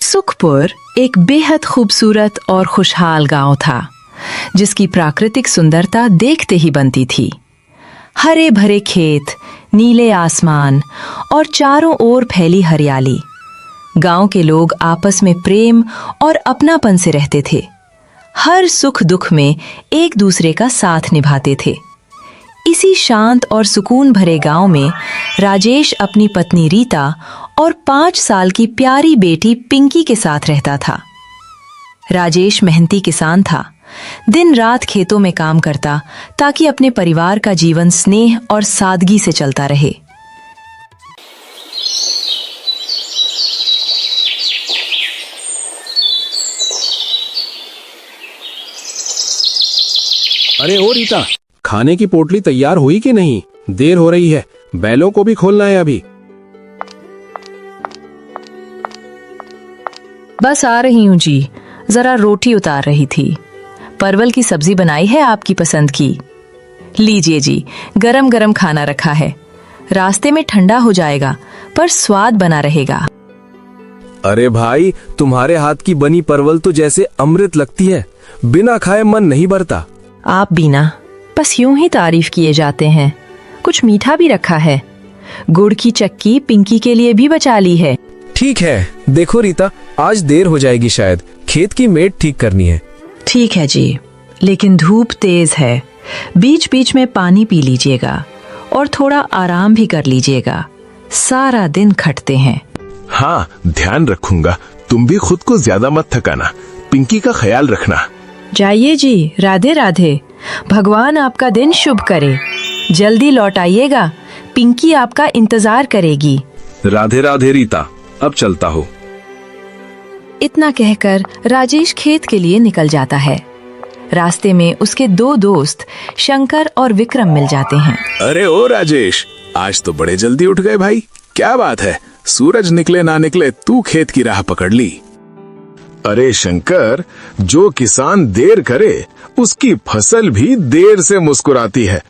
सुखपुर एक बेहद खूबसूरत और खुशहाल गांव था, जिसकी प्राकृतिक सुंदरता देखते ही बनती थी। हरे भरे खेत, नीले आसमान और चारों ओर फैली हरियाली। गांव के लोग आपस में प्रेम और अपनापन से रहते थे। हर सुख दुख में एक दूसरे का साथ निभाते थे। इसी शांत और सुकून भरे गांव में राजेश अपनी पत्नी रीता और 5 साल की प्यारी बेटी पिंकी के साथ रहता था। राजेश मेहनती किसान था। दिन रात खेतों में काम करता ताकि अपने परिवार का जीवन स्नेह और सादगी से चलता रहे। अरे ओ रीता, खाने की पोटली तैयार हुई कि नहीं? देर हो रही है, बैलों को भी खोलना है अभी। बस आ रही हूँ जी, जरा रोटी उतार रही थी। परवल की सब्जी बनाई है आपकी पसंद की। लीजिए जी, गरम गरम खाना रखा है। रास्ते में ठंडा हो जाएगा पर स्वाद बना रहेगा। अरे भाई, तुम्हारे हाथ की बनी परवल तो जैसे अमृत लगती है, बिना खाए मन नहीं भरता। आप भी ना, बस यूं ही तारीफ किए जाते हैं। कुछ मीठा भी रखा है। गुड़ की चक्की पिंकी के लिए भी बचा ली है। ठीक है, देखो रीता, आज देर हो जाएगी शायद, खेत की मेड़ ठीक करनी है। ठीक है जी, लेकिन धूप तेज है। बीच बीच में पानी पी लीजिएगा और थोड़ा आराम भी कर लीजिएगा। सारा दिन खटते हैं। हाँ, ध्यान रखूंगा। तुम भी खुद को ज्यादा मत थकाना। पिंकी का ख्याल रखना। जाइए जी, राधे राधे। भगवान आपका दिन शुभ करे। जल्दी लौट आइएगा, पिंकी आपका इंतजार करेगी। राधे राधे रीता, अब चलता हो। इतना कहकर राजेश खेत के लिए निकल जाता है। रास्ते में उसके 2 दोस्त शंकर और विक्रम मिल जाते हैं। अरे ओ राजेश, आज तो बड़े जल्दी उठ गए भाई। क्या बात है, सूरज निकले ना निकले तू खेत की राह पकड़ ली। अरे शंकर, जो किसान देर करे उसकी फसल भी देर से मुस्कुराती है।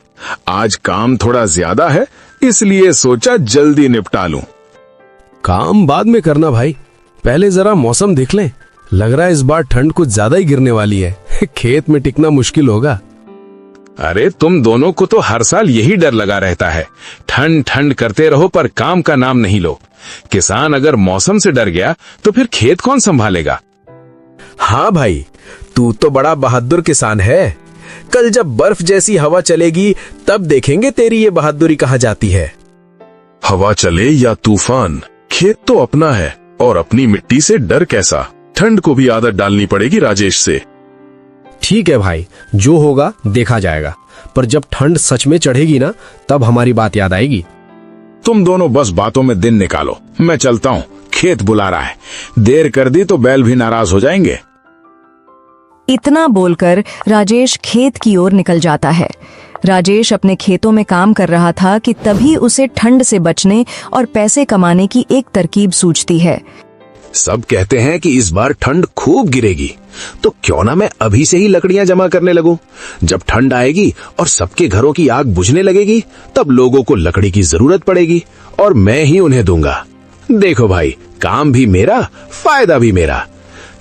आज काम थोड़ा ज्यादा है, इसलिए सोचा जल्दी निपटा लूं। काम बाद में करना भाई, पहले जरा मौसम देख लें। लग रहा है इस बार ठंड कुछ ज्यादा ही गिरने वाली है। खेत में टिकना मुश्किल होगा। अरे तुम दोनों को तो हर साल यही डर लगा रहता है। ठंड ठंड करते रहो पर काम का नाम नहीं लो। किसान अगर मौसम से डर गया तो फिर खेत कौन संभालेगा? हाँ भाई, तू तो बड़ा बहादुर किसान है। कल जब बर्फ जैसी हवा चलेगी तब देखेंगे तेरी ये बहादुरी कहाँ जाती है। हवा चले या तूफान, खेत तो अपना है और अपनी मिट्टी से डर कैसा। ठंड को भी आदत डालनी पड़ेगी राजेश से। ठीक है भाई, जो होगा देखा जाएगा, पर जब ठंड सच में चढ़ेगी ना तब हमारी बात याद आएगी। तुम दोनों बस बातों में दिन निकालो, मैं चलता हूँ, खेत बुला रहा है। देर कर दी तो बैल भी नाराज हो जाएंगे। इतना बोलकर राजेश खेत की ओर निकल जाता है। राजेश अपने खेतों में काम कर रहा था कि तभी उसे ठंड से बचने और पैसे कमाने की एक तरकीब सूझती है। सब कहते हैं कि इस बार ठंड खूब गिरेगी, तो क्यों ना मैं अभी से ही लकड़ियां जमा करने लगूं। जब ठंड आएगी और सबके घरों की आग बुझने लगेगी, तब लोगों को लकड़ी की जरूरत पड़ेगी और मैं ही उन्हें दूंगा। देखो भाई, काम भी मेरा, फायदा भी मेरा।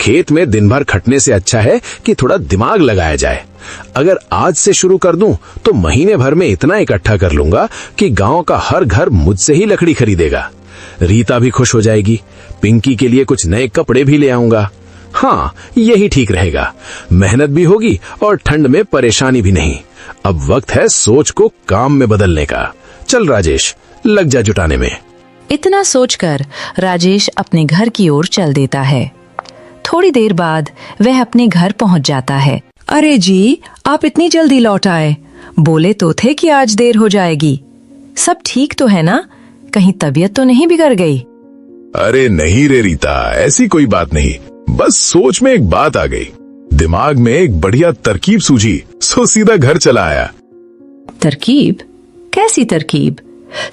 खेत में दिन भर खटने से अच्छा है कि थोड़ा दिमाग लगाया जाए। अगर आज से शुरू कर दूं तो महीने भर में इतना इकट्ठा कर लूंगा कि गांव का हर घर मुझसे ही लकड़ी खरीदेगा। रीता भी खुश हो जाएगी। पिंकी के लिए कुछ नए कपड़े भी ले आऊंगा। हाँ, यही ठीक रहेगा। मेहनत भी होगी और ठंड में परेशानी भी नहीं। अब वक्त है सोच को काम में बदलने का। चल राजेश, लग जा जुटाने में। इतना सोचकर राजेश अपने घर की ओर चल देता है। थोड़ी देर बाद वह अपने घर पहुंच जाता है। अरे जी, आप इतनी जल्दी लौट आए। बोले तो थे कि आज देर हो जाएगी। सब ठीक तो है ना? कहीं तबीयत तो नहीं बिगड़ गई? अरे नहीं रे रीता, ऐसी कोई बात नहीं। बस सोच में एक बात आ गई। दिमाग में एक बढ़िया तरकीब सूझी, सो सीधा घर चला आया। तरकीब? कैसी तरकीब?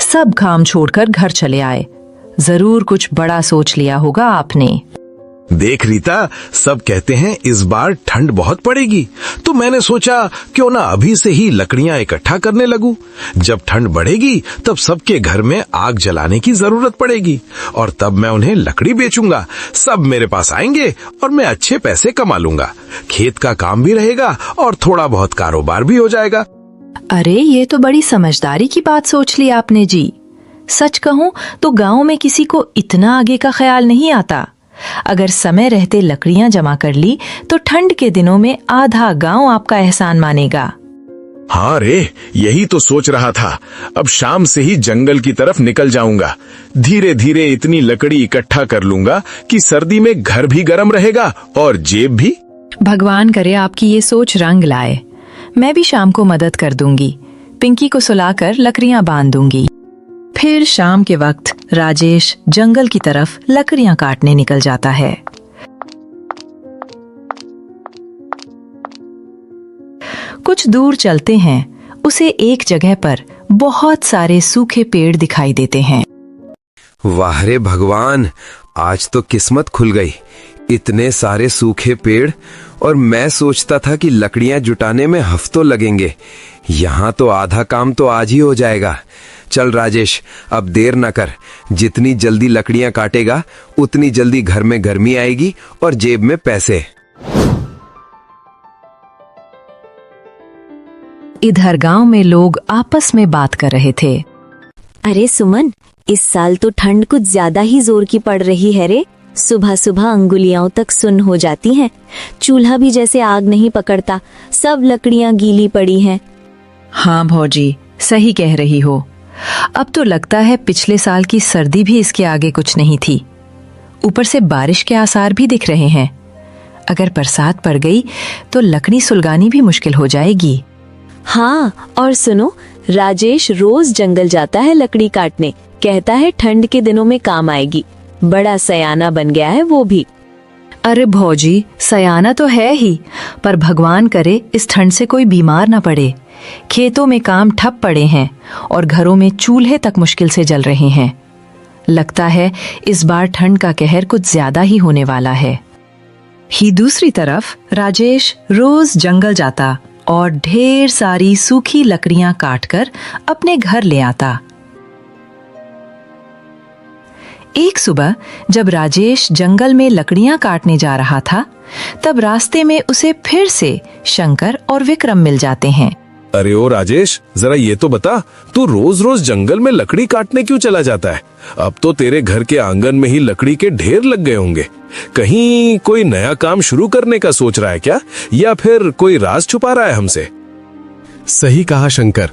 सब काम छोड़कर घर चले आए। जरूर कुछ बड़ा सोच लिया होगा आपने। देख रीता, सब कहते हैं इस बार ठंड बहुत पड़ेगी, तो मैंने सोचा क्यों ना अभी से ही लकड़ियां इकट्ठा करने लगूं। जब ठंड बढ़ेगी तब सबके घर में आग जलाने की जरूरत पड़ेगी और तब मैं उन्हें लकड़ी बेचूंगा। सब मेरे पास आएंगे और मैं अच्छे पैसे कमा लूंगा। खेत का काम भी रहेगा और थोड़ा बहुत कारोबार भी हो जाएगा। अरे ये तो बड़ी समझदारी की बात सोच ली आपने जी। सच कहूं तो गांव में किसी को इतना आगे का ख्याल नहीं आता। अगर समय रहते लकड़ियां जमा कर ली तो ठंड के दिनों में आधा गांव आपका एहसान मानेगा। हाँ रे, यही तो सोच रहा था। अब शाम से ही जंगल की तरफ निकल जाऊंगा। धीरे धीरे इतनी लकड़ी इकट्ठा कर लूंगा कि सर्दी में घर भी गर्म रहेगा और जेब भी। भगवान करे आपकी ये सोच रंग लाए। मैं भी शाम को मदद कर दूंगी। पिंकी को सुलाकर लकड़ियां बांध दूंगी। फिर शाम के वक्त राजेश जंगल की तरफ लकड़ियां काटने निकल जाता है। कुछ दूर चलते हैं, उसे एक जगह पर बहुत सारे सूखे पेड़ दिखाई देते हैं। वाह रे भगवान, आज तो किस्मत खुल गई। इतने सारे सूखे पेड़, और मैं सोचता था कि लकड़ियां जुटाने में हफ्तों लगेंगे। यहाँ तो आधा काम तो आज ही हो जाएगा। चल राजेश, अब देर न कर। जितनी जल्दी लकड़ियां काटेगा उतनी जल्दी घर में गर्मी आएगी और जेब में पैसे। इधर गांव में लोग आपस में बात कर रहे थे। अरे सुमन, इस साल तो ठंड कुछ ज्यादा ही जोर की पड़ रही है रे। सुबह सुबह अंगुलियां तक सुन्न हो जाती हैं। चूल्हा भी जैसे आग नहीं पकड़ता, सब लकड़ियां गीली पड़ी हैं। हाँ भौजी, सही कह रही हो। अब तो लगता है पिछले साल की सर्दी भी इसके आगे कुछ नहीं थी। ऊपर से बारिश के आसार भी दिख रहे हैं। अगर बरसात पड़ गई तो लकड़ी सुलगानी भी मुश्किल हो जाएगी। हाँ, और सुनो, राजेश रोज जंगल जाता है लकड़ी काटने। कहता है ठंड के दिनों में काम आएगी। बड़ा सयाना बन गया है वो भी। अरे भौजी, सयाना तो है ही, पर भगवान करे इस ठंड से कोई बीमार ना पड़े। खेतों में काम ठप पड़े हैं और घरों में चूल्हे तक मुश्किल से जल रहे हैं। लगता है इस बार ठंड का कहर कुछ ज्यादा ही होने वाला है। ही दूसरी तरफ राजेश रोज जंगल जाता और ढेर सारी सूखी लकड़ियां काटकर अपने घर ले आता। एक सुबह जब राजेश जंगल में लकड़ियां काटने जा रहा था, तब रास्ते में उसे फिर से शंकर और विक्रम मिल जाते हैं। अरे ओ राजेश, जरा ये तो बता, तू रोज रोज जंगल में लकड़ी काटने क्यों चला जाता है? अब तो तेरे घर के आंगन में ही लकड़ी के ढेर लग गए होंगे। कहीं कोई नया काम शुरू करने का सोच रहा है क्या, या फिर कोई राज छुपा रहा है हमसे? सही कहा शंकर,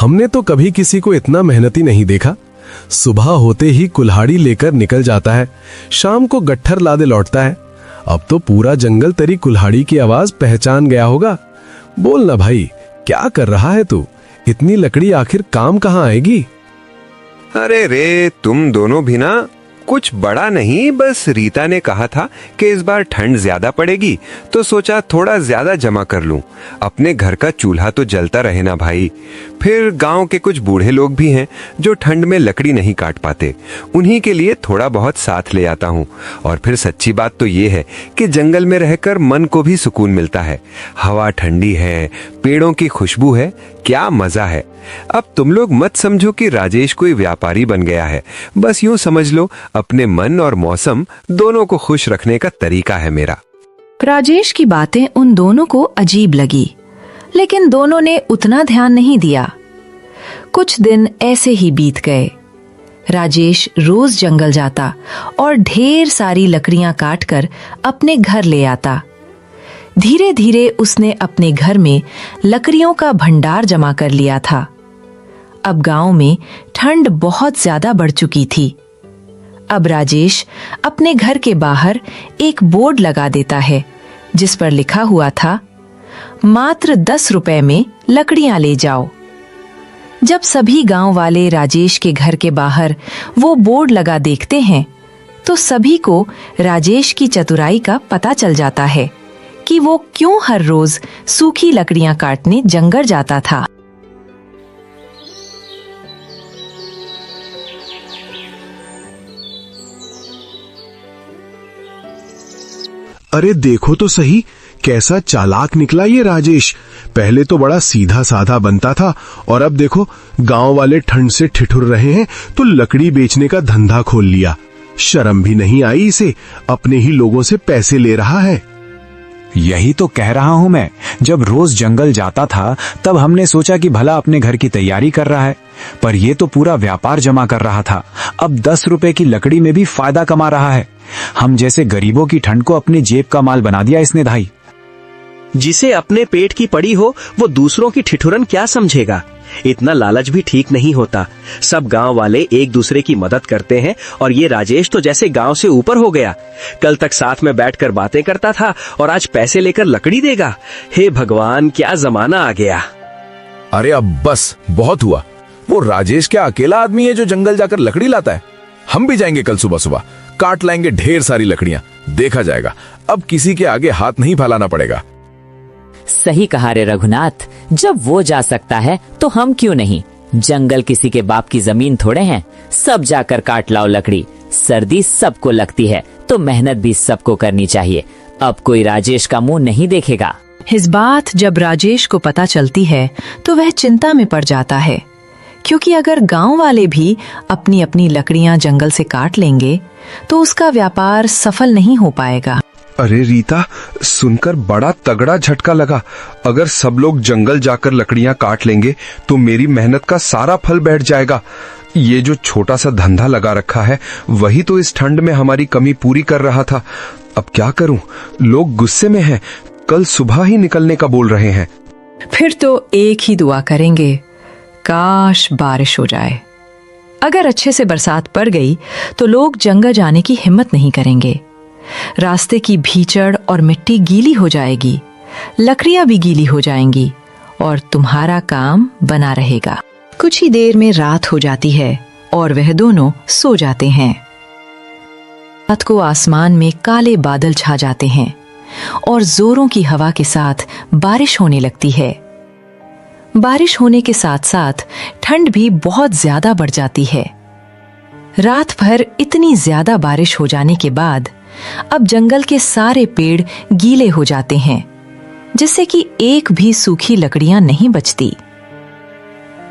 हमने तो कभी किसी को इतना मेहनती नहीं देखा। सुबह होते ही कुल्हाड़ी लेकर निकल जाता है, शाम को गट्ठर लादे लौटता है। अब तो पूरा जंगल तेरी कुल्हाड़ी की आवाज पहचान गया होगा। बोल ना भाई, क्या कर रहा है तू? इतनी लकड़ी आखिर काम कहाँ आएगी? अरे रे, तुम दोनों भी ना, कुछ बड़ा नहीं, बस रीता ने कहा था कि इस बार ठंड ज्यादा पड़ेगी तो सोचा थोड़ा ज्यादा जमा कर लूं। अपने घर का चूल्हा तो जलता रहे ना भाई। फिर गांव के कुछ बूढ़े लोग भी हैं जो ठंड में लकड़ी नहीं काट पाते, उन्हीं के लिए थोड़ा बहुत साथ ले आता हूं। और फिर सच्ची बात तो ये है कि जंगल में रहकर मन को भी सुकून मिलता है। हवा ठंडी है, पेड़ों की खुशबू है, क्या मजा है। अब तुम लोग मत समझो कि राजेश कोई व्यापारी बन गया है, बस यूं समझ लो अपने मन और मौसम दोनों को खुश रखने का तरीका है मेरा। राजेश की बातें उन दोनों को अजीब लगी, लेकिन दोनों ने उतना ध्यान नहीं दिया। कुछ दिन ऐसे ही बीत गए। राजेश रोज जंगल जाता और ढेर सारी लकड़ियां काटकर अपने घर ले आता। धीरे धीरे उसने अपने घर में लकड़ियों का भंडार जमा कर लिया था। अब गांव में ठंड बहुत ज्यादा बढ़ चुकी थी। अब राजेश अपने घर के बाहर एक बोर्ड लगा देता है जिस पर लिखा हुआ था, मात्र 10 रुपए में लकड़ियां ले जाओ। जब सभी गांव वाले राजेश के घर के बाहर वो बोर्ड लगा देखते हैं तो सभी को राजेश की चतुराई का पता चल जाता है कि वो क्यों हर रोज सूखी लकड़ियां काटने जंगल जाता था। अरे देखो तो सही, कैसा चालाक निकला ये राजेश। पहले तो बड़ा सीधा साधा बनता था और अब देखो गांव वाले ठंड से ठिठुर रहे हैं तो लकड़ी बेचने का धंधा खोल लिया। शर्म भी नहीं आई इसे, अपने ही लोगों से पैसे ले रहा है। यही तो कह रहा हूं मैं। जब रोज जंगल जाता था तब हमने सोचा कि भला अपने घर की तैयारी कर रहा है, पर ये तो पूरा व्यापार जमा कर रहा था। अब 10 रुपए की लकड़ी में भी फायदा कमा रहा है। हम जैसे गरीबों की ठंड को अपने जेब का माल बना दिया इसने भाई। जिसे अपने पेट की पड़ी हो वो दूसरों की ठिठुरन क्या समझेगा। इतना लालच भी ठीक नहीं होता। सब गांव वाले एक दूसरे की मदद करते हैं और ये राजेश तो जैसे गांव से ऊपर हो गया। कल तक साथ में बैठकर बातें करता था और आज पैसे लेकर लकड़ी देगा। हे भगवान, क्या जमाना आ गया। अरे अब बस, बहुत हुआ। वो राजेश क्या अकेला आदमी है जो जंगल जाकर लकड़ी लाता है? हम भी जाएंगे कल सुबह सुबह, काट लाएंगे ढेर सारी लकड़ियां। देखा जाएगा, अब किसी के आगे हाथ नहीं फैलाना पड़ेगा। सही कहा रे रघुनाथ, जब वो जा सकता है तो हम क्यों नहीं। जंगल किसी के बाप की जमीन थोड़े हैं। सब जाकर काट लाओ लकड़ी। सर्दी सबको लगती है तो मेहनत भी सबको करनी चाहिए। अब कोई राजेश का मुंह नहीं देखेगा। इस बात जब राजेश को पता चलती है तो वह चिंता में पड़ जाता है, क्योंकि अगर गांव वाले भी अपनी अपनी लकड़ियां जंगल से काट लेंगे तो उसका व्यापार सफल नहीं हो पाएगा। अरे रीता, सुनकर बड़ा तगड़ा झटका लगा। अगर सब लोग जंगल जाकर लकड़ियां काट लेंगे तो मेरी मेहनत का सारा फल बैठ जाएगा। ये जो छोटा सा धंधा लगा रखा है वही तो इस ठंड में हमारी कमी पूरी कर रहा था। अब क्या करूं? लोग गुस्से में हैं, कल सुबह ही निकलने का बोल रहे हैं। फिर तो एक ही दुआ करेंगे, काश बारिश हो जाए। अगर अच्छे से बरसात पड़ गई तो लोग जंगल जाने की हिम्मत नहीं करेंगे। रास्ते की भीचड़ और मिट्टी गीली हो जाएगी, लकड़ियां भी गीली हो जाएंगी और तुम्हारा काम बना रहेगा। कुछ ही देर में रात हो जाती है और वह दोनों सो जाते हैं। रात को आसमान में काले बादल छा जाते हैं और जोरों की हवा के साथ बारिश होने लगती है। बारिश होने के साथ साथ ठंड भी बहुत ज्यादा बढ़ जाती है। रात भर इतनी ज्यादा बारिश हो जाने के बाद अब जंगल के सारे पेड़ गीले हो जाते हैं, जिससे कि एक भी सूखी लकड़ियां नहीं बचती।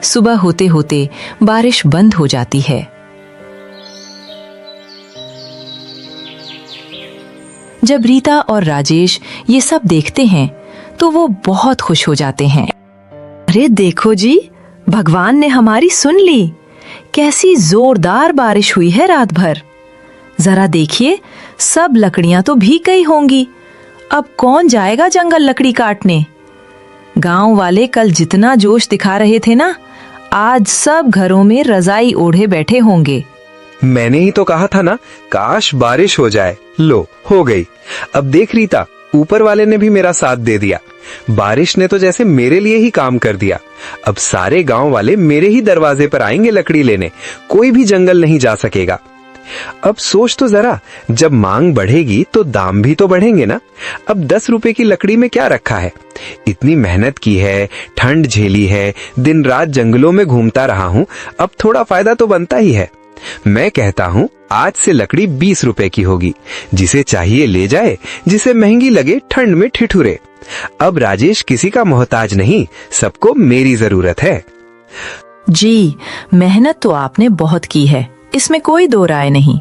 सुबह होते होते बारिश बंद हो जाती है। जब रीता और राजेश ये सब देखते हैं तो वो बहुत खुश हो जाते हैं। अरे देखो जी, भगवान ने हमारी सुन ली। कैसी जोरदार बारिश हुई है रात भर। जरा देखिए, सब लकड़ियां तो भीग गई होंगी। अब कौन जाएगा जंगल लकड़ी काटने? गांव वाले कल जितना जोश दिखा रहे थे ना, आज सब घरों में रजाई ओढ़े बैठे होंगे। मैंने ही तो कहा था ना, काश बारिश हो जाए। लो, हो गई। अब देख रीता, ऊपर वाले ने भी मेरा साथ दे दिया। बारिश ने तो जैसे मेरे लिए ही काम कर दिया। अब सारे गांव वाले मेरे ही दरवाजे पर आएंगे लकड़ी लेने। कोई भी जंगल नहीं जा सकेगा। अब सोच तो जरा, जब मांग बढ़ेगी तो दाम भी तो बढ़ेंगे ना। अब 10 रुपए की लकड़ी में क्या रखा है? इतनी मेहनत की है, ठंड झेली है, दिन रात जंगलों में घूमता रहा हूँ, अब थोड़ा फायदा तो बनता ही है। मैं कहता हूँ आज से लकड़ी 20 रुपए की होगी। जिसे चाहिए ले जाए, जिसे महंगी लगे ठंड में ठिठुरे। अब राजेश किसी का मोहताज नहीं, सबको मेरी जरूरत है। जी, मेहनत तो आपने बहुत की है, इसमें कोई दो राय नहीं,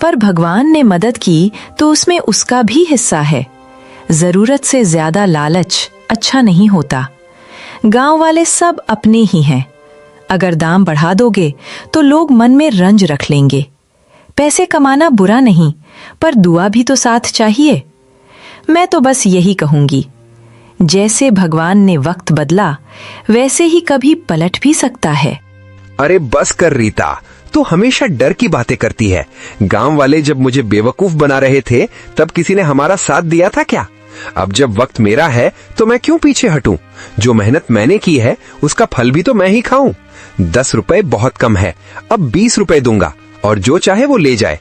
पर भगवान ने मदद की तो उसमें उसका भी हिस्सा है। जरूरत से ज्यादा लालच अच्छा नहीं होता। गांव वाले सब अपने ही हैं। अगर दाम बढ़ा दोगे तो लोग मन में रंज रख लेंगे। पैसे कमाना बुरा नहीं, पर दुआ भी तो साथ चाहिए। मैं तो बस यही कहूंगी, जैसे भगवान ने वक्त बदला वैसे ही कभी पलट भी सकता है। अरे बस कर रीता, तू हमेशा डर की बातें करती है। गांव वाले जब मुझे बेवकूफ बना रहे थे तब किसी ने हमारा साथ दिया था क्या? अब जब वक्त मेरा है तो मैं क्यों पीछे हटूं? जो मेहनत मैंने की है उसका फल भी तो मैं ही खाऊं। 10 रुपए बहुत कम है, अब 20 रुपए दूंगा और जो चाहे वो ले जाए।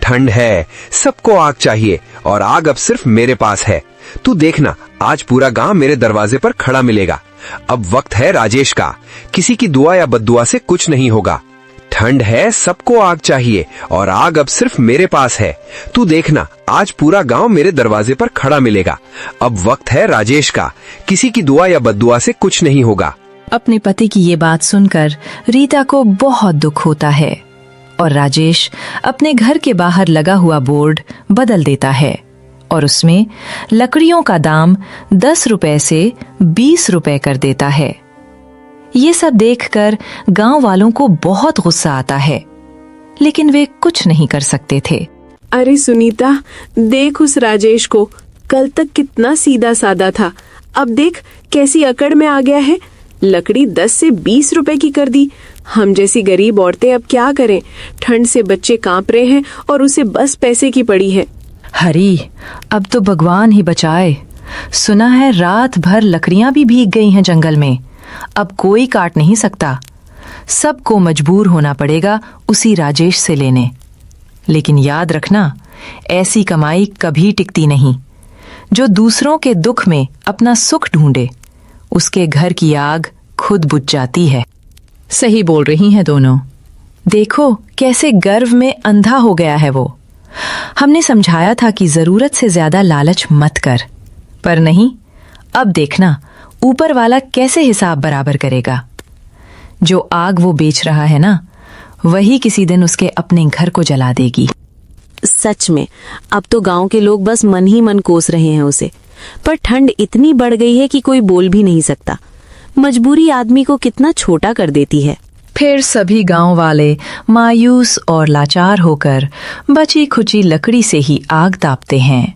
ठंड है, सबको आग चाहिए और आग अब सिर्फ मेरे पास है। तू देखना, आज पूरा गांव मेरे दरवाजे पर खड़ा मिलेगा। अब वक्त है राजेश का, किसी की दुआ या बद्दुआ से कुछ नहीं होगा। ठंड है, सबको आग चाहिए और आग अब सिर्फ मेरे पास है। तू देखना, आज पूरा गांव मेरे दरवाजे पर खड़ा मिलेगा। अब वक्त है राजेश का, किसी की दुआ या बद्दुआ से कुछ नहीं होगा। अपने पति की ये बात सुनकर रीता को बहुत दुख होता है और राजेश अपने घर के बाहर लगा हुआ बोर्ड बदल देता है और उसमें लकड़ियों का दाम 10 रुपए से 20 रुपए कर देता है। ये सब देखकर गांव वालों को बहुत गुस्सा आता है, लेकिन वे कुछ नहीं कर सकते थे। अरे सुनीता, देख उस राजेश को, कल तक कितना सीधा साधा था, अब देख कैसी अकड़ में आ गया है। लकड़ी 10 से 20 रुपए की कर दी। हम जैसी गरीब औरतें अब क्या करें? ठंड से बच्चे कांप रहे हैं और उसे बस पैसे की पड़ी है। हरी, अब तो भगवान ही बचाए। सुना है रात भर लकड़ियां भी भीग गई हैं जंगल में। अब कोई काट नहीं सकता, सबको मजबूर होना पड़ेगा उसी राजेश से लेने। लेकिन याद रखना, ऐसी कमाई कभी टिकती नहीं। जो दूसरों के दुख में अपना सुख ढूंढे, उसके घर की आग खुद बुझ जाती है। सही बोल रही हैं दोनों। देखो कैसे गर्व में अंधा हो गया है वो। हमने समझाया था कि जरूरत से ज्यादा लालच मत कर, पर नहीं, अब देखना ऊपर वाला कैसे हिसाब बराबर करेगा। जो आग वो बेच रहा है ना, वही किसी दिन उसके अपने घर को जला देगी। सच में अब तो गांव के लोग बस मन ही मन कोस रहे हैं उसे। पर ठंड इतनी बढ़ गई है कि कोई बोल भी नहीं सकता। मजबूरी आदमी को कितना छोटा कर देती है। फिर सभी गांव वाले मायूस और लाचार होकर बची खुची लकड़ी से ही आग तापते हैं।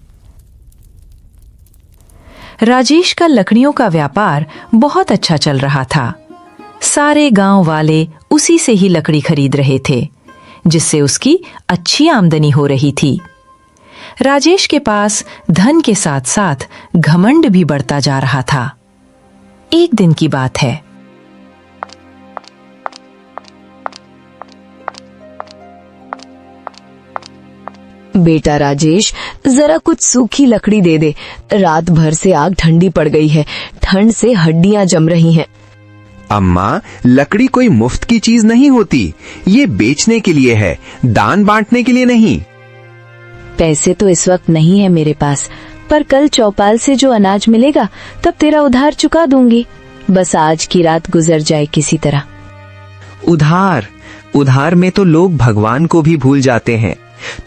राजेश का लकड़ियों का व्यापार बहुत अच्छा चल रहा था। सारे गांव वाले उसी से ही लकड़ी खरीद रहे थे, जिससे उसकी अच्छी आमदनी हो रही थी। राजेश के पास धन के साथ साथ घमंड भी बढ़ता जा रहा था। एक दिन की बात है। बेटा राजेश, जरा कुछ सूखी लकड़ी दे दे। रात भर से आग ठंडी पड़ गई है, ठंड से हड्डियां जम रही हैं। अम्मा, लकड़ी कोई मुफ्त की चीज नहीं होती, ये बेचने के लिए है, दान बांटने के लिए नहीं। पैसे तो इस वक्त नहीं है मेरे पास, पर कल चौपाल से जो अनाज मिलेगा तब तेरा उधार चुका दूंगी। बस आज की रात गुजर जाए किसी तरह। उधार में तो लोग भगवान को भी भूल जाते हैं।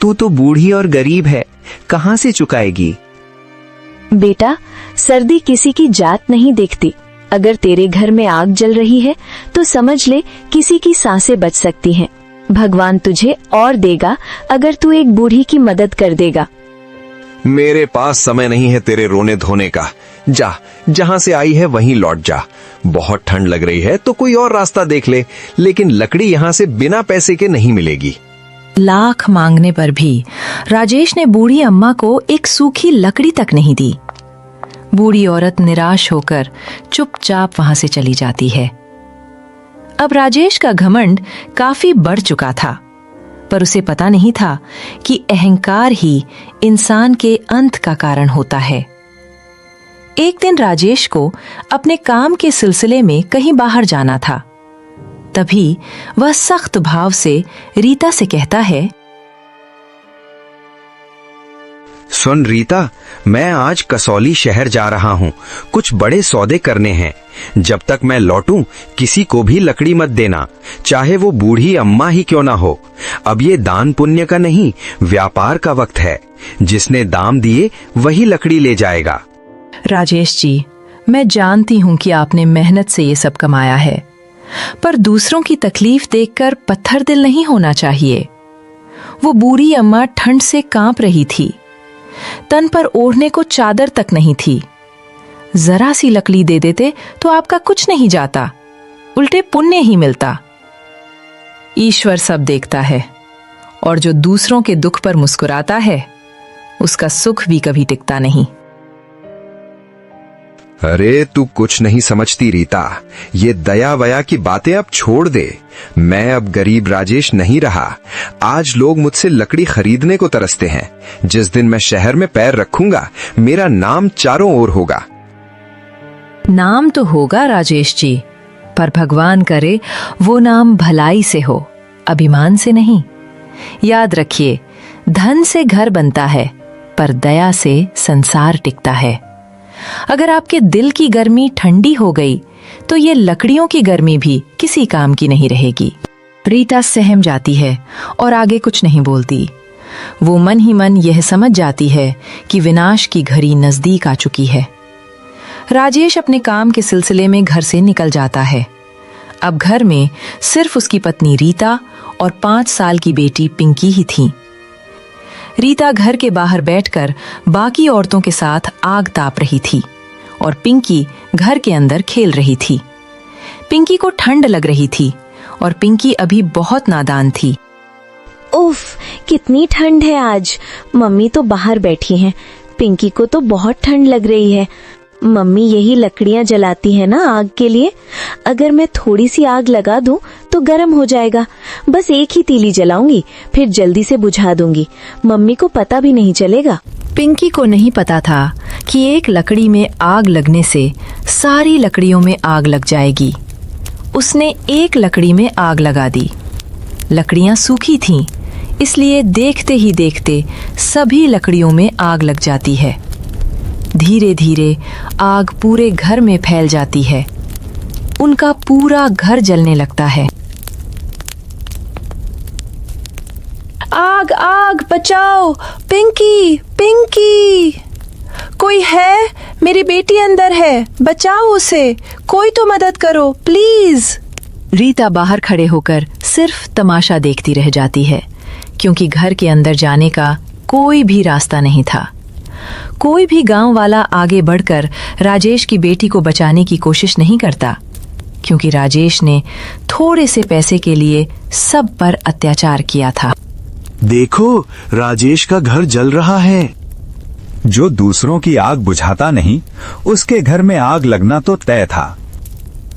तू तो बूढ़ी और गरीब है, कहाँ से चुकाएगी? बेटा, सर्दी किसी की जात नहीं देखती। अगर तेरे घर में आग जल रही है तो समझ ले किसी की सांसें बच सकती हैं। भगवान तुझे और देगा अगर तू एक बूढ़ी की मदद कर देगा। मेरे पास समय नहीं है तेरे रोने धोने का। जा, जहाँ से आई है वहीं लौट जा। बहुत ठंड लग रही है तो कोई और रास्ता देख ले, लेकिन लकड़ी यहाँ से बिना पैसे के नहीं मिलेगी। लाख मांगने पर भी राजेश ने बूढ़ी अम्मा को एक सूखी लकड़ी तक नहीं दी। बूढ़ी औरत निराश होकर चुपचाप वहां से चली जाती है। अब राजेश का घमंड काफी बढ़ चुका था, पर उसे पता नहीं था कि अहंकार ही इंसान के अंत का कारण होता है। एक दिन राजेश को अपने काम के सिलसिले में कहीं बाहर जाना था। तभी वह सख्त भाव से रीता से कहता है, सुन रीता, मैं आज कसौली शहर जा रहा हूँ, कुछ बड़े सौदे करने हैं। जब तक मैं लौटूं किसी को भी लकड़ी मत देना, चाहे वो बूढ़ी अम्मा ही क्यों ना हो। अब ये दान पुण्य का नहीं, व्यापार का वक्त है। जिसने दाम दिए वही लकड़ी ले जाएगा। राजेश जी, मैं जानती हूँ कि आपने मेहनत से ये सब कमाया है, पर दूसरों की तकलीफ देखकर पत्थर दिल नहीं होना चाहिए। वो बूढ़ी अम्मा ठंड से कांप रही थी, तन पर ओढ़ने को चादर तक नहीं थी। जरा सी लकड़ी दे देते तो आपका कुछ नहीं जाता, उल्टे पुण्य ही मिलता। ईश्वर सब देखता है, और जो दूसरों के दुख पर मुस्कुराता है उसका सुख भी कभी टिकता नहीं। अरे तू कुछ नहीं समझती रीता, ये दया वया की बातें अब छोड़ दे। मैं अब गरीब राजेश नहीं रहा। आज लोग मुझसे लकड़ी खरीदने को तरसते हैं। जिस दिन मैं शहर में पैर रखूंगा मेरा नाम चारों ओर होगा। नाम तो होगा राजेश जी, पर भगवान करे वो नाम भलाई से हो, अभिमान से नहीं। याद रखिए, धन से घर बनता है, पर दया से संसार टिकता है। अगर आपके दिल की गर्मी ठंडी हो गई तो ये लकड़ियों की गर्मी भी किसी काम की नहीं रहेगी। रीता सहम जाती है और आगे कुछ नहीं बोलती। वो मन ही मन यह समझ जाती है कि विनाश की घड़ी नजदीक आ चुकी है। राजेश अपने काम के सिलसिले में घर से निकल जाता है। अब घर में सिर्फ उसकी पत्नी रीता और 5 साल की बेटी पिंकी ही थी। रीता घर के बाहर बैठकर बाकी औरतों के साथ आग ताप रही थी और पिंकी घर के अंदर खेल रही थी। पिंकी को ठंड लग रही थी और पिंकी अभी बहुत नादान थी। उफ, कितनी ठंड है आज। मम्मी तो बाहर बैठी हैं। पिंकी को तो बहुत ठंड लग रही है। मम्मी यही लकड़ियां जलाती है ना आग के लिए। अगर मैं थोड़ी सी आग लगा दूं तो गर्म हो जाएगा। बस एक ही तीली जलाऊंगी, फिर जल्दी से बुझा दूंगी। मम्मी को पता भी नहीं चलेगा। पिंकी को नहीं पता था कि एक लकड़ी में आग लगने से सारी लकड़ियों में आग लग जाएगी। उसने एक लकड़ी में आग लगा दी। लकड़ियां सूखी थीं, इसलिए देखते ही देखते सभी लकड़ियों में आग लग जाती है। धीरे धीरे आग पूरे घर में फैल जाती है। उनका पूरा घर जलने लगता है। आग आग बचाओ, पिंकी पिंकी, कोई है? मेरी बेटी अंदर है, बचाओ उसे, कोई तो मदद करो प्लीज। रीता बाहर खड़े होकर सिर्फ तमाशा देखती रह जाती है, क्योंकि घर के अंदर जाने का कोई भी रास्ता नहीं था। कोई भी गांव वाला आगे बढ़कर राजेश की बेटी को बचाने की कोशिश नहीं करता, क्योंकि राजेश ने थोड़े से पैसे के लिए सब पर अत्याचार किया था। देखो, राजेश का घर जल रहा है। जो दूसरों की आग बुझाता नहीं, उसके घर में आग लगना तो तय था।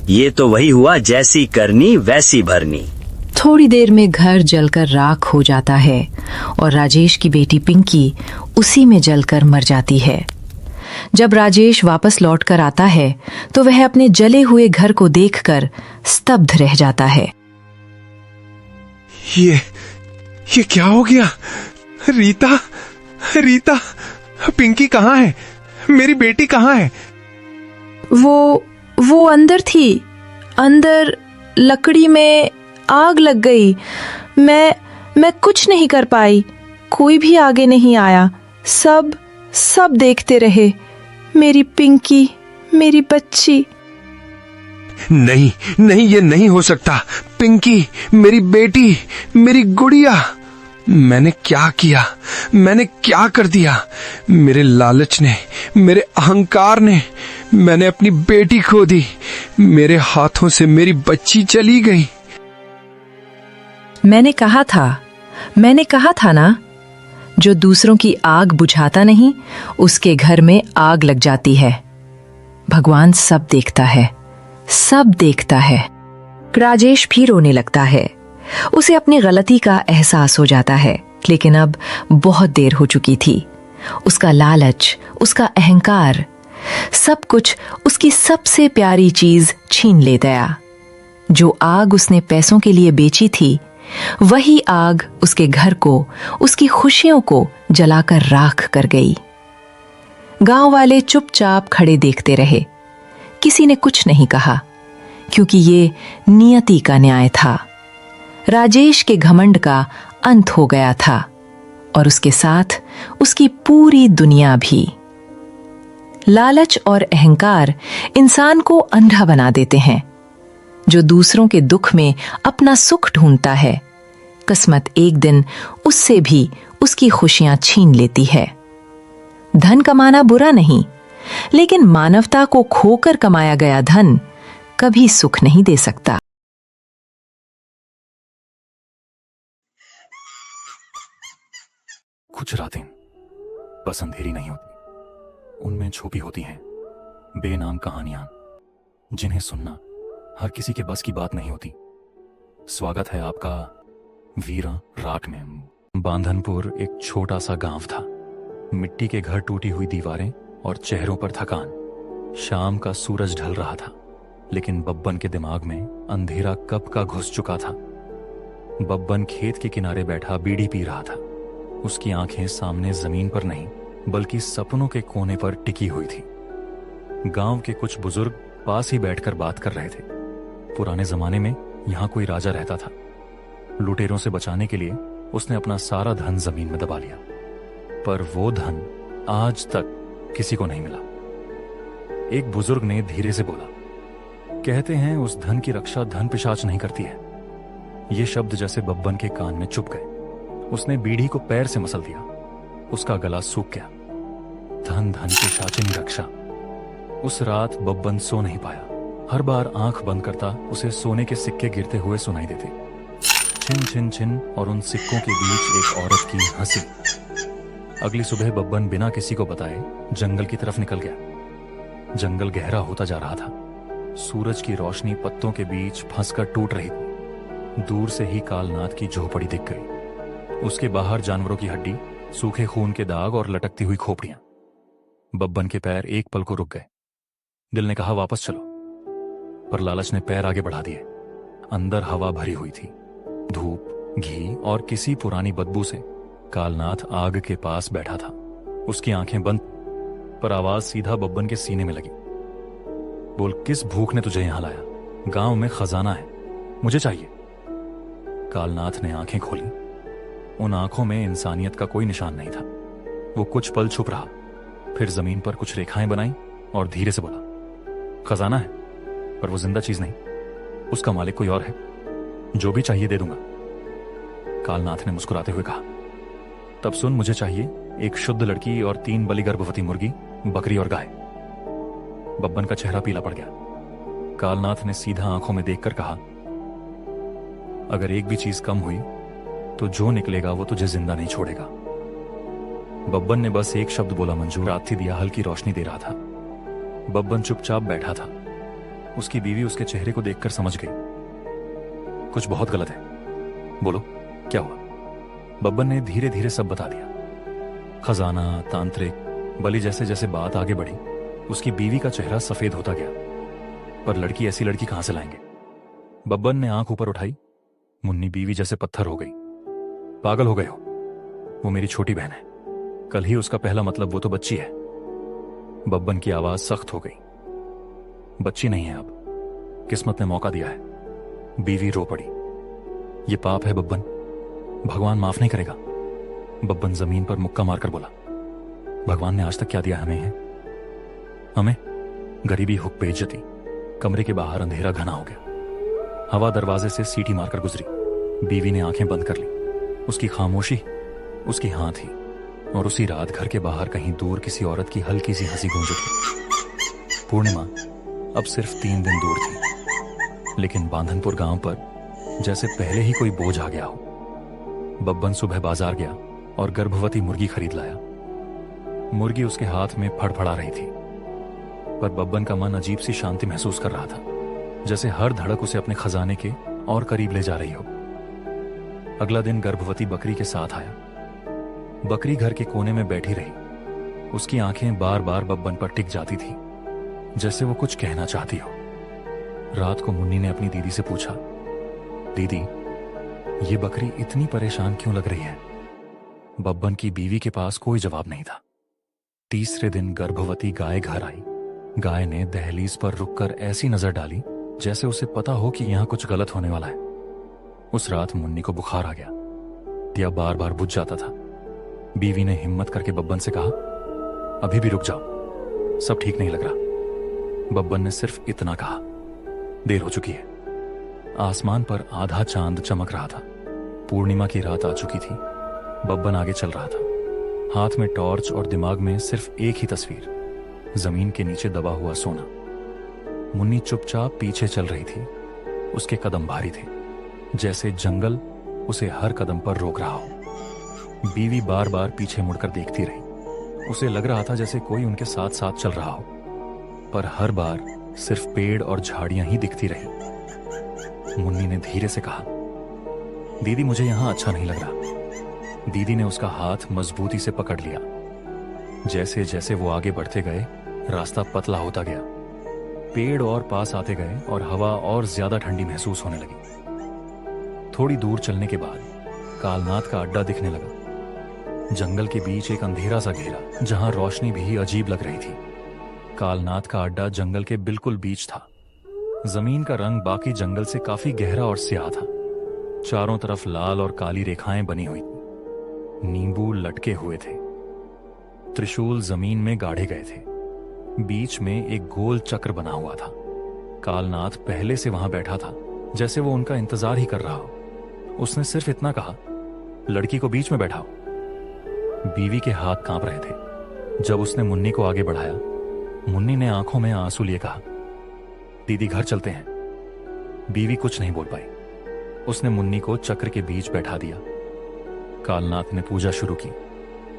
ये तो वही हुआ, जैसी करनी वैसी भरनी। थोड़ी देर में घर जलकर राख हो जाता है और राजेश की बेटी पिंकी उसी में जलकर मर जाती है। जब राजेश वापस लौटकर आता है तो वह अपने जले हुए घर को देखकर स्तब्ध रह जाता है। ये क्या हो गया? रीता, रीता, पिंकी कहाँ है? मेरी बेटी कहाँ है? वो अंदर थी। अंदर लकड़ी में आग लग गई। मैं कुछ नहीं कर पाई। कोई भी आगे नहीं आया। सब देखते रहे। मेरी पिंकी, मेरी बच्ची। नहीं नहीं, ये नहीं हो सकता। पिंकी, मेरी बेटी, मेरी गुड़िया। मैंने क्या किया? मैंने क्या कर दिया? मेरे लालच ने, मेरे अहंकार ने मैंने अपनी बेटी खो दी। मेरे हाथों से मेरी बच्ची चली गई। मैंने कहा था ना, जो दूसरों की आग बुझाता नहीं, उसके घर में आग लग जाती है। भगवान सब देखता है। राजेश भी रोने लगता है। उसे अपनी गलती का एहसास हो जाता है, लेकिन अब बहुत देर हो चुकी थी। उसका लालच, उसका अहंकार, सब कुछ उसकी सबसे प्यारी चीज छीन ले गया। जो आग उसने पैसों के लिए बेची थी, वही आग उसके घर को, उसकी खुशियों को जलाकर राख कर गई। गांव वाले चुपचाप खड़े देखते रहे। किसी ने कुछ नहीं कहा, क्योंकि ये नियति का न्याय था। राजेश के घमंड का अंत हो गया था और उसके साथ उसकी पूरी दुनिया भी। लालच और अहंकार इंसान को अंधा बना देते हैं। जो दूसरों के दुख में अपना सुख ढूंढता है, किस्मत एक दिन उससे भी उसकी खुशियां छीन लेती है। धन कमाना बुरा नहीं, लेकिन मानवता को खोकर कमाया गया धन कभी सुख नहीं दे सकता। कुछ रातें बस अंधेरी नहीं होती, उनमें छुपी होती हैं बेनाम कहानियां, जिन्हें सुनना हर किसी के बस की बात नहीं होती। स्वागत है आपका वीरा राख में। बांधनपुर एक छोटा सा गांव था। मिट्टी के घर, टूटी हुई दीवारें और चेहरों पर थकान। शाम का सूरज ढल रहा था, लेकिन बब्बन के दिमाग में अंधेरा कब का घुस चुका था। बब्बन खेत के किनारे बैठा बीड़ी पी रहा था। उसकी आंखें सामने जमीन पर नहीं बल्कि सपनों के कोने पर टिकी हुई थी। गांव के कुछ बुजुर्ग पास ही बैठकर बात कर रहे थे। पुराने जमाने में यहां कोई राजा रहता था। लुटेरों से बचाने के लिए उसने अपना सारा धन जमीन में दबा लिया, पर वो धन आज तक किसी को नहीं मिला। एक बुजुर्ग ने धीरे से बोला, कहते हैं उस धन की रक्षा धन पिशाच नहीं करती है। ये शब्द जैसे बब्बन के कान में चुभ गए। उसने बीड़ी को पैर से मसल दिया। उसका गला सूख गया। धन धन पिशाचिनी रक्षा। उस रात बब्बन सो नहीं पाया। हर बार आंख बंद करता उसे सोने के सिक्के गिरते हुए सुनाई देते। छिन छिन छिन, और उन सिक्कों के बीच एक औरत की हंसी। अगली सुबह बब्बन बिना किसी को बताए जंगल की तरफ निकल गया। जंगल गहरा होता जा रहा था। सूरज की रोशनी पत्तों के बीच फंसकर टूट रही थी। दूर से ही कालनाथ की झोपड़ी दिख गई। उसके बाहर जानवरों की हड्डी, सूखे खून के दाग और लटकती हुई खोपड़ियां। बब्बन के पैर एक पल को रुक गए। दिल ने कहा वापस चलो, पर लालच ने पैर आगे बढ़ा दिए। अंदर हवा भरी हुई थी, धूप, घी और किसी पुरानी बदबू से। कालनाथ आग के पास बैठा था। उसकी आंखें बंद, पर आवाज सीधा बब्बन के सीने में लगी। बोल, किस भूख ने तुझे यहां लाया? गांव में खजाना है, मुझे चाहिए। कालनाथ ने आंखें खोली। उन आंखों में इंसानियत का कोई निशान नहीं था। वो कुछ पल छुप रहा, फिर जमीन पर कुछ रेखाएं बनाई और धीरे से बोला, खजाना है, पर वो जिंदा चीज नहीं। उसका मालिक कोई और है। जो भी चाहिए दे दूंगा। कालनाथ ने मुस्कुराते हुए कहा, तब सुन, मुझे चाहिए एक शुद्ध लड़की और 3 बलि गर्भवती मुर्गी, बकरी और गाय। बब्बन का चेहरा पीला पड़ गया। कालनाथ ने सीधा आंखों में देखकर कहा, अगर एक भी चीज कम हुई तो जो निकलेगा वो तुझे जिंदा नहीं छोड़ेगा। बब्बन ने बस एक शब्द बोला, मंजूर। रात थी, दिया हल्की रोशनी दे रहा था। बब्बन चुपचाप बैठा था। उसकी बीवी उसके चेहरे को देखकर समझ गई कुछ बहुत गलत है। बोलो, क्या हुआ? बब्बन ने धीरे धीरे सब बता दिया। खजाना, तांत्रिक, बलि। जैसे जैसे बात आगे बढ़ी उसकी बीवी का चेहरा सफेद होता गया। पर लड़की, ऐसी लड़की कहां से लाएंगे? बब्बन ने आंख ऊपर उठाई। मुन्नी बीवी जैसे पत्थर हो गई। पागल हो गए हो? वो मेरी छोटी बहन है। कल ही उसका पहला मतलब, वो तो बच्ची है। बब्बन की आवाज सख्त हो गई। बच्ची नहीं है, अब किस्मत ने मौका दिया है। बीवी रो पड़ी। ये पाप है बब्बन, भगवान माफ नहीं करेगा। बब्बन जमीन पर मुक्का मारकर बोला, भगवान ने आज तक क्या दिया हमें? गरीबी, हुक, बेइज्जती। कमरे के बाहर अंधेरा घना हो गया। हवा दरवाजे से सीटी मारकर गुजरी। बीवी ने आंखें बंद कर ली। उसकी खामोशी उसकी हां थी, और उसी रात घर के बाहर कहीं दूर किसी औरत की हल्की सी हंसी गूंज उठी। पूर्णिमा अब सिर्फ 3 दिन दूर थी, लेकिन बांधनपुर गांव पर जैसे पहले ही कोई बोझ आ गया हो। बब्बन सुबह बाजार गया और गर्भवती मुर्गी खरीद लाया। मुर्गी उसके हाथ में फड़फड़ा रही थी, पर बब्बन का मन अजीब सी शांति महसूस कर रहा था, जैसे हर धड़क उसे अपने खजाने के और करीब ले जा रही हो। अगला दिन गर्भवती बकरी के साथ आया। बकरी घर के कोने में बैठी रही। उसकी आंखें बार बार बब्बन पर टिक जाती थी, जैसे वो कुछ कहना चाहती हो। रात को मुन्नी ने अपनी दीदी से पूछा, दीदी, ये बकरी इतनी परेशान क्यों लग रही है? बब्बन की बीवी के पास कोई जवाब नहीं था। तीसरे दिन गर्भवती गाय घर आई। गाय ने दहलीज पर रुककर ऐसी नजर डाली जैसे उसे पता हो कि यहां कुछ गलत होने वाला है। उस रात मुन्नी को बुखार आ गया। दिया बार बार बुझ जाता था। बीवी ने हिम्मत करके बब्बन से कहा, अभी भी रुक जाओ, सब ठीक नहीं लग रहा। बब्बन ने सिर्फ इतना कहा। देर हो चुकी है। आसमान पर आधा चांद चमक रहा था। पूर्णिमा की रात आ चुकी थी। बब्बन आगे चल रहा था, हाथ में टॉर्च और दिमाग में सिर्फ एक ही तस्वीर, जमीन के नीचे दबा हुआ सोना। मुन्नी चुपचाप पीछे चल रही थी। उसके कदम भारी थे, जैसे जंगल उसे हर कदम पर रोक रहा हो। बीवी बार बार पीछे मुड़कर देखती रही। उसे लग रहा था जैसे कोई उनके साथ साथ चल रहा हो, पर हर बार सिर्फ पेड़ और झाड़ियां ही दिखती रही। मुन्नी ने धीरे से कहा, दीदी, मुझे यहां अच्छा नहीं लग रहा। दीदी ने उसका हाथ मजबूती से पकड़ लिया। जैसे जैसे वो आगे बढ़ते गए, रास्ता पतला होता गया। पेड़ और पास आते गए और हवा और ज्यादा ठंडी महसूस होने लगी। थोड़ी दूर चलने के बाद कालनाथ का अड्डा दिखने लगा। जंगल के बीच एक अंधेरा सा घेरा, जहां रोशनी भी अजीब लग रही थी। कालनाथ का अड्डा जंगल के बिल्कुल बीच था। जमीन का रंग बाकी जंगल से काफी गहरा और स्याह था। चारों तरफ लाल और काली रेखाएं बनी हुई थी। नींबू लटके हुए थे। त्रिशूल जमीन में गाढ़े गए थे। बीच में एक गोल चक्र बना हुआ था। कालनाथ पहले से वहां बैठा था, जैसे वो उनका इंतजार ही कर रहा हो। उसने सिर्फ इतना कहा, लड़की को बीच में बैठाओ। बीवी के हाथ कांप रहे थे। जब उसने मुन्नी को आगे बढ़ाया, मुन्नी ने आंखों में आंसू लिए कहा, दीदी घर चलते हैं। बीवी कुछ नहीं बोल पाई। उसने मुन्नी को चक्र के बीच बैठा दिया। कालनाथ ने पूजा शुरू की।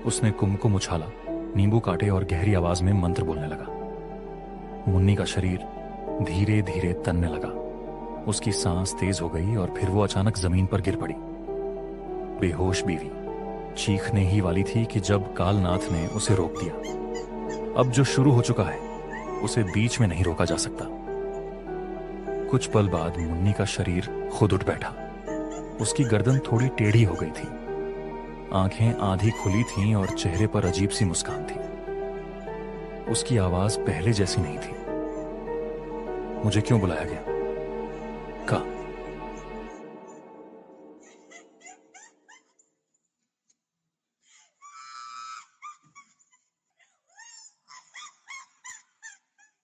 उसने कुमकुम उछाला, नींबू काटे और गहरी आवाज में मंत्र बोलने लगा। मुन्नी का शरीर धीरे धीरे तनने लगा। उसकी सांस तेज हो गई और फिर वो अचानक जमीन पर गिर पड़ी। बेहोश बीवी चीखने ही वाली थी कि जब कालनाथ ने उसे रोक दिया। अब जो शुरू हो चुका है उसे बीच में नहीं रोका जा सकता। कुछ पल बाद मुन्नी का शरीर खुद उठ बैठा। उसकी गर्दन थोड़ी टेढ़ी हो गई थी। आंखें आधी खुली थीं और चेहरे पर अजीब सी मुस्कान थी। उसकी आवाज पहले जैसी नहीं थी। मुझे क्यों बुलाया गया? कहा